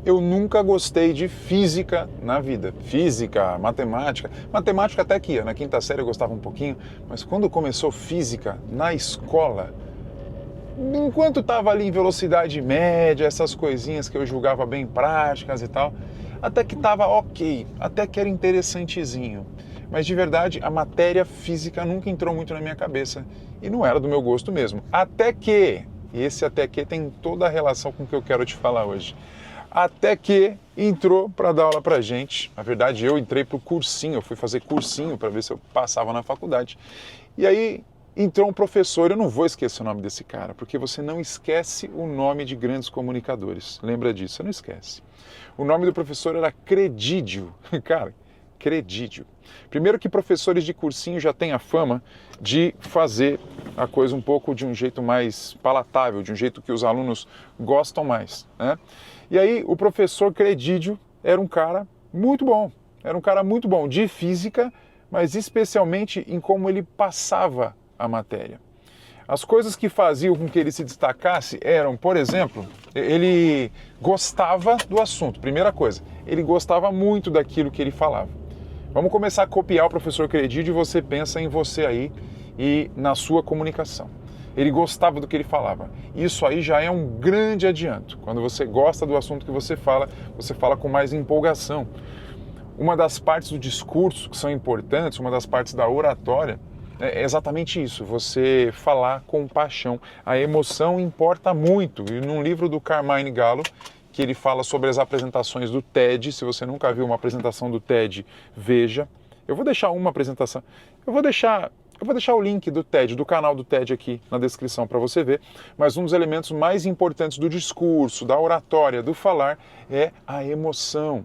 Eu nunca gostei de física na vida. Física, matemática. Matemática até que ia, na quinta série eu gostava um pouquinho, mas quando começou física na escola, enquanto estava ali em velocidade média, essas coisinhas que eu julgava bem práticas e tal, até que estava ok, até que era interessantezinho. Mas de verdade, a matéria física nunca entrou muito na minha cabeça e não era do meu gosto mesmo. Até que, e esse até que tem toda a relação com o que eu quero te falar hoje. Até que entrou para dar aula pra gente. Na verdade, eu entrei pro cursinho, eu fui fazer cursinho para ver se eu passava na faculdade. E aí entrou um professor, eu não vou esquecer o nome desse cara, porque você não esquece o nome de grandes comunicadores. Lembra disso, você não esquece. O nome do professor era Credídio. Cara, Credídio. Primeiro que professores de cursinho já têm a fama de fazer a coisa um pouco de um jeito mais palatável, de um jeito que os alunos gostam mais, né? E aí o professor Credídio era um cara muito bom, de física, mas especialmente em como ele passava a matéria. As coisas que faziam com que ele se destacasse eram, por exemplo, ele gostava do assunto. Primeira coisa, ele gostava muito daquilo que ele falava. Vamos começar a copiar o professor Credídio e você pensa em você aí e na sua comunicação. Ele gostava do que ele falava. Isso aí já é um grande adianto. Quando você gosta do assunto que você fala com mais empolgação. Uma das partes do discurso que são importantes, uma das partes da oratória, é exatamente isso, você falar com paixão. A emoção importa muito. E num livro do Carmine Gallo, que ele fala sobre as apresentações do TED, se você nunca viu uma apresentação do TED, veja. Eu vou deixar uma apresentação, eu vou deixar o link do TED, do canal do TED aqui na descrição para você ver, mas um dos elementos mais importantes do discurso, da oratória, do falar, é a emoção.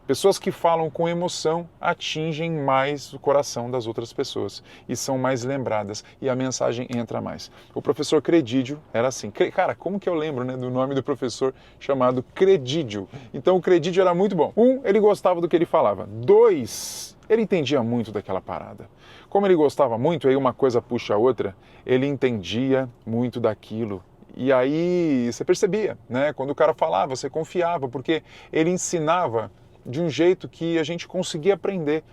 Pessoas que falam com emoção atingem mais o coração das outras pessoas e são mais lembradas e a mensagem entra mais. O professor Credídio era assim. Cara, como que eu lembro, né, do nome do professor chamado Credídio? Então o Credídio era muito bom. Ele gostava do que ele falava. 2, ele entendia muito daquela parada. Como ele gostava muito, aí uma coisa puxa a outra, ele entendia muito daquilo. E aí você percebia, né? Quando o cara falava, você confiava, porque ele ensinava de um jeito que a gente conseguia aprender.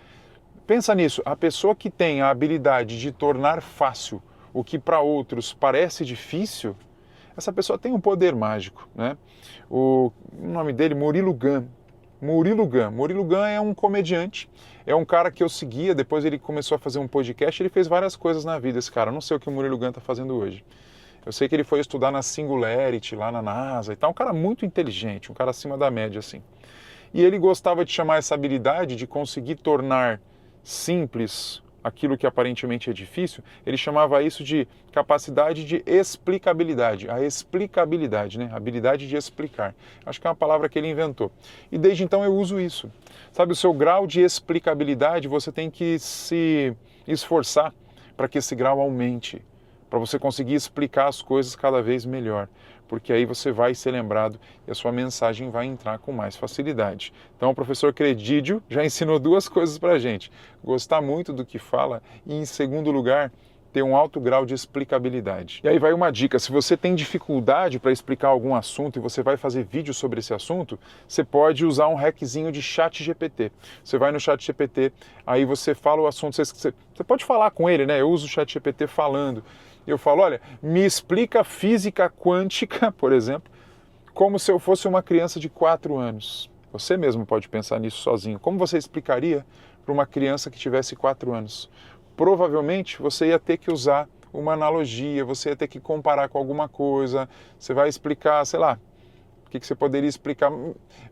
Pensa nisso, a pessoa que tem a habilidade de tornar fácil o que para outros parece difícil, essa pessoa tem um poder mágico, né? O nome dele, Murilo Gun. Murilo Gun é um comediante, é um cara que eu seguia, depois ele começou a fazer um podcast, ele fez várias coisas na vida, esse cara. Eu não sei o que o Murilo Gun está fazendo hoje. Eu sei que ele foi estudar na Singularity, lá na NASA e tal, um cara muito inteligente, um cara acima da média, assim. E ele gostava de chamar essa habilidade de conseguir tornar simples aquilo que aparentemente é difícil, ele chamava isso de capacidade de explicabilidade, a explicabilidade, né? A habilidade de explicar. Acho que é uma palavra que ele inventou. E desde então eu uso isso. Sabe, o seu grau de explicabilidade, você tem que se esforçar para que esse grau aumente, para você conseguir explicar as coisas cada vez melhor, porque aí você vai ser lembrado e a sua mensagem vai entrar com mais facilidade. Então o professor Credídio já ensinou 2 coisas para a gente: gostar muito do que fala e, em segundo lugar, ter um alto grau de explicabilidade. E aí vai uma dica: se você tem dificuldade para explicar algum assunto e você vai fazer vídeo sobre esse assunto, você pode usar um hackzinho de ChatGPT. Você vai no ChatGPT, aí você fala o assunto, você pode falar com ele, né? Eu uso o ChatGPT falando. Eu falo, olha, me explica física quântica, por exemplo, como se eu fosse uma criança de 4 anos. Você mesmo pode pensar nisso sozinho. Como você explicaria para uma criança que tivesse 4 anos? Provavelmente você ia ter que usar uma analogia, você ia ter que comparar com alguma coisa, você vai explicar, sei lá, o que você poderia explicar.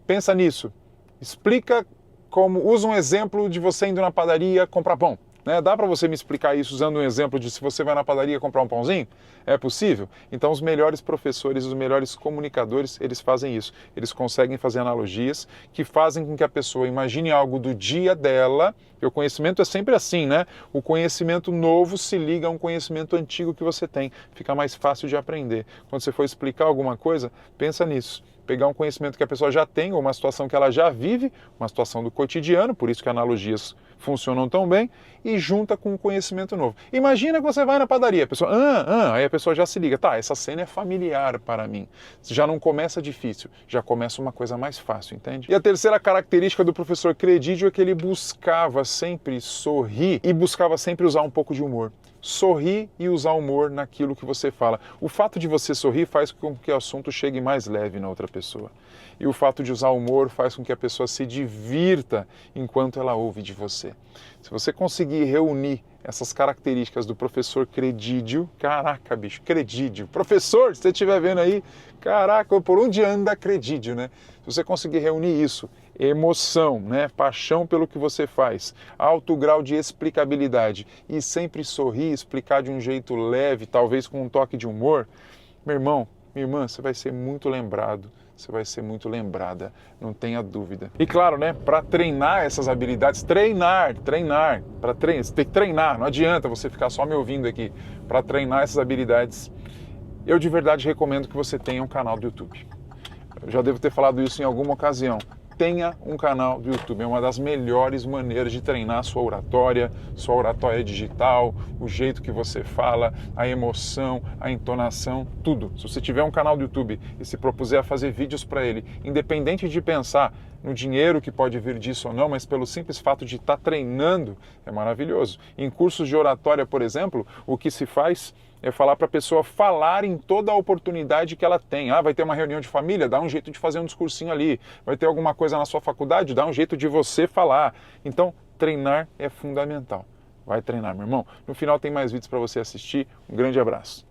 Pensa nisso. Explica como, usa um exemplo de você indo na padaria comprar pão. Né? Dá para você me explicar isso usando um exemplo de se você vai na padaria comprar um pãozinho? É possível? Então os melhores professores, os melhores comunicadores, eles fazem isso. Eles conseguem fazer analogias que fazem com que a pessoa imagine algo do dia dela, porque o conhecimento é sempre assim, né? O conhecimento novo se liga a um conhecimento antigo que você tem. Fica mais fácil de aprender. Quando você for explicar alguma coisa, pensa nisso. pegar um conhecimento que a pessoa já tem, ou uma situação que ela já vive, uma situação do cotidiano, por isso que analogias funcionam tão bem, e junta com um conhecimento novo. Imagina que você vai na padaria, a pessoa, aí a pessoa já se liga, tá, essa cena é familiar para mim. Já não começa difícil, já começa uma coisa mais fácil, entende? E a terceira característica do professor Credídio é que ele buscava sempre sorrir e buscava sempre usar um pouco de humor. Sorrir e usar humor naquilo que você fala. O fato de você sorrir faz com que o assunto chegue mais leve na outra pessoa. E o fato de usar humor faz com que a pessoa se divirta enquanto ela ouve de você. Se você conseguir reunir essas características do professor Credídio, caraca, bicho, Credídio. Professor, se você estiver vendo aí, caraca, por onde anda Credídio, né? Se você conseguir reunir isso, emoção, né, paixão pelo que você faz, alto grau de explicabilidade e sempre sorrir, explicar de um jeito leve, talvez com um toque de humor, meu irmão, minha irmã, você vai ser muito lembrado, você vai ser muito lembrada, não tenha dúvida. E claro, né, para treinar essas habilidades, você tem que treinar, não adianta você ficar só me ouvindo aqui. Para treinar essas habilidades, eu de verdade recomendo que você tenha um canal do YouTube. Eu já devo ter falado isso em alguma ocasião. Tenha um canal do YouTube, é uma das melhores maneiras de treinar a sua oratória digital, o jeito que você fala, a emoção, a entonação, tudo. Se você tiver um canal do YouTube e se propuser a fazer vídeos para ele, independente de pensar no dinheiro que pode vir disso ou não, mas pelo simples fato de estar treinando, é maravilhoso. Em cursos de oratória, por exemplo, o que se faz é falar para a pessoa falar em toda a oportunidade que ela tem. Ah, vai ter uma reunião de família? Dá um jeito de fazer um discursinho ali. Vai ter alguma coisa na sua faculdade? Dá um jeito de você falar. Então, treinar é fundamental. Vai treinar, meu irmão. No final tem mais vídeos para você assistir. Um grande abraço.